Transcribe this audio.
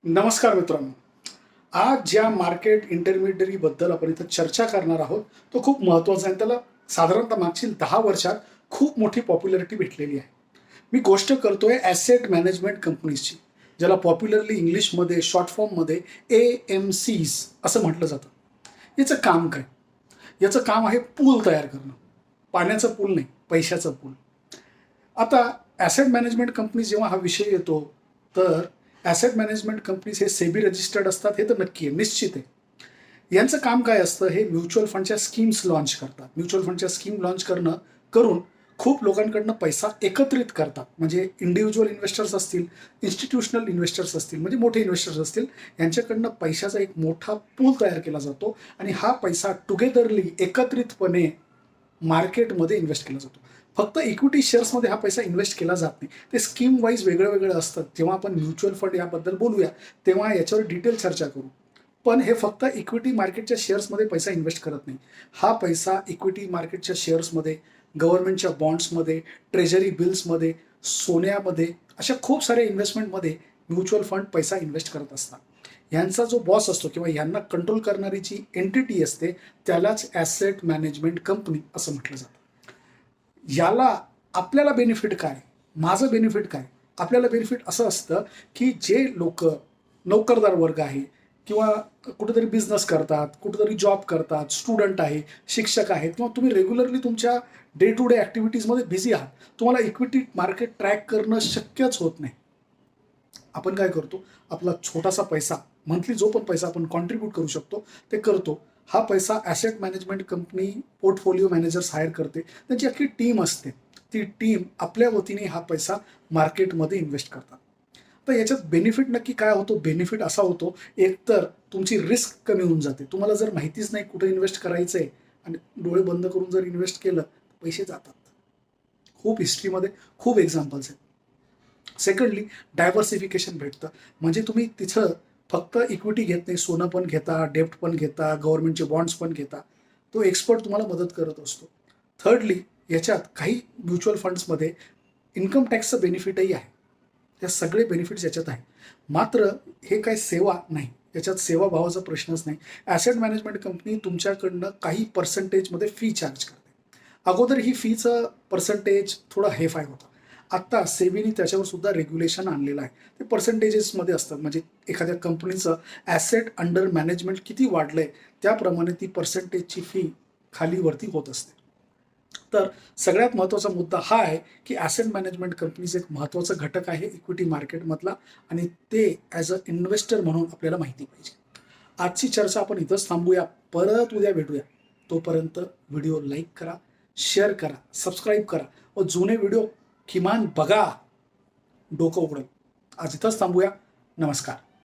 नमस्कार मित्रांनो. आज ज्या मार्केट इंटरमिडियरीबद्दल आपण इथं चर्चा करणार आहोत, तो खूप महत्त्वाचा आहे. त्याला साधारणतः मागील 10 वर्षात खूप मोठी पॉप्युलॅरिटी भेटलेली आहे. मी गोष्ट करतोय ॲसेट मॅनेजमेंट कंपनीजची, ज्याला पॉप्युलरली इंग्लिशमध्ये शॉर्ट फॉर्ममध्ये AMCs असं म्हटलं जातं. याचं काम काय? याचं काम आहे पूल तयार करणं. पाण्याचं पूल नाही, पैशाचं पूल. आता ॲसेट मॅनेजमेंट कंपनी जेव्हा हा विषय येतो, तर ॲसेट मॅनेजमेंट कंपनीज हे सेबी रजिस्टर्ड असतात, हे तर नक्की आहे, निश्चित आहे. यांचं काम काय असतं? हे म्युच्युअल फंडच्या स्कीम्स लॉन्च करतात. म्युच्युअल फंडच्या स्कीम लॉन्च करून खूप लोकांकडनं पैसा एकत्रित करतात. म्हणजे इंडिव्हिज्युअल इन्व्हेस्टर्स असतील, इन्स्टिट्यूशनल इन्व्हेस्टर्स असतील, म्हणजे मोठे इन्व्हेस्टर्स असतील, यांच्याकडनं पैशाचा एक मोठा पूल तयार केला जातो आणि हा पैसा टुगेदरली एकत्रितपणे मार्केटमध्ये इन्व्हेस्ट केला जातो. फक्त इक्विटी शेअर्समध्ये हा पैसा इन्व्हेस्ट केला जात नाही. ते स्कीम वाईज वेगळं वेगळं असतं. जेव्हा आपण म्युच्युअल फंड याबद्दल बोलूया, तेव्हा याच्यावर डिटेल चर्चा करू. पण हे फक्त इक्विटी मार्केटच्या शेअर्समध्ये पैसा इन्व्हेस्ट करत नाही. हा पैसा इक्विटी मार्केटच्या शेअर्समध्ये, गव्हर्नमेंटच्या बॉन्ड्समध्ये, ट्रेजरी बिल्समध्ये, सोन्यामध्ये, अशा खूप साऱ्या इन्व्हेस्टमेंटमध्ये म्युच्युअल फंड पैसा इन्व्हेस्ट करत असतात. यांचा जो बॉस असतो किंवा यांना कंट्रोल करणारी जी एंटिटी असते, त्यालाच ॲसेट मॅनेजमेंट कंपनी असं म्हटलं जातं. याला आपल्याला बेनिफिट काय? माझं बेनिफिट काय? आपल्याला बेनिफिट असं असतं, की जे लोक नोकरदार वर्ग आहे किंवा कुठेतरी बिझनेस करतात, कुठेतरी जॉब करतात, स्टुडंट आहे, शिक्षक आहेत किंवा तुम्ही रेग्युलरली तुमच्या डे टू डे ॲक्टिव्हिटीजमध्ये बिझी आहात. तुम्हाला इक्विटी मार्केट ट्रॅक करणं शक्यच होत नाही. आपण काय करतो? आपला छोटासा पैसा, मंथली जो पण पैसा आपण कॉन्ट्रीब्यूट करू शकतो ते करतो. हा पैसा asset management company portfolio managers hire करते. त्यांची अख्खी टीम असते. ती टीम आपल्या वतीने हा पैसा मार्केटमध्ये इन्व्हेस्ट करतात. तर याच्यात बेनिफिट नक्की काय होतो? बेनिफिट असा होतो, एकतर तुमची रिस्क कमी होऊन जाते. तुम्हाला जर माहितीच नाही कुठे इन्व्हेस्ट करायचं आहे आणि डोळे बंद करून जर इन्व्हेस्ट केलं, पैसे जातात. खूप हिस्ट्रीमध्ये खूप एक्झाम्पल्स आहेत. सेकंडली, डायव्हर्सिफिकेशन भेटतं. म्हणजे तुम्ही तिथं फक्त इक्विटी घेत नाही, सोनं पण घेता, डेप्ट पण घेता, गव्हर्नमेंटचे बॉन्ड्स पण घेता. तो एक्सपर्ट तुम्हाला मदत करत असतो. थर्डली, याच्यात काही म्युच्युअल फंड्समध्ये इन्कम टॅक्सचं बेनिफिटही आहे. ते सगळे बेनिफिट्स याच्यात आहे. मात्र हे काही सेवा नाही. याच्यात सेवाभावाचा प्रश्नच नाही. ॲसेट मॅनेजमेंट कंपनी तुमच्याकडनं काही पर्सेंटेजमध्ये फी चार्ज करते. अगोदर ही फीचं पर्सेंटेज थोडं हेफाय होतं. आत्ता सेबीने त्याच्यावर सुद्धा रेग्युलेशन आणलेलं आहे. ते पर्सेंटेजेसमध्ये असतात. म्हणजे एखाद्या कंपनीचं ॲसेट अंडर मॅनेजमेंट किती वाढलंय, त्याप्रमाणे ती पर्सेंटेजची फी खालीवरती होत असते. तर सगळ्यात महत्त्वाचा मुद्दा हा आहे, की ॲसेट मॅनेजमेंट कंपनीज एक महत्त्वाचा घटक आहे इक्विटी मार्केटमधला आणि ते ॲज अ इन्व्हेस्टर म्हणून आपल्याला माहिती पाहिजे. आजची चर्चा आपण इथंच थांबूया. परत उद्या भेटूया. तोपर्यंत व्हिडिओ लाईक करा, शेअर करा, सबस्क्राईब करा व जुने व्हिडिओ किमान बघा. डोकं उघडेल. आज इथंच थांबूया. नमस्कार.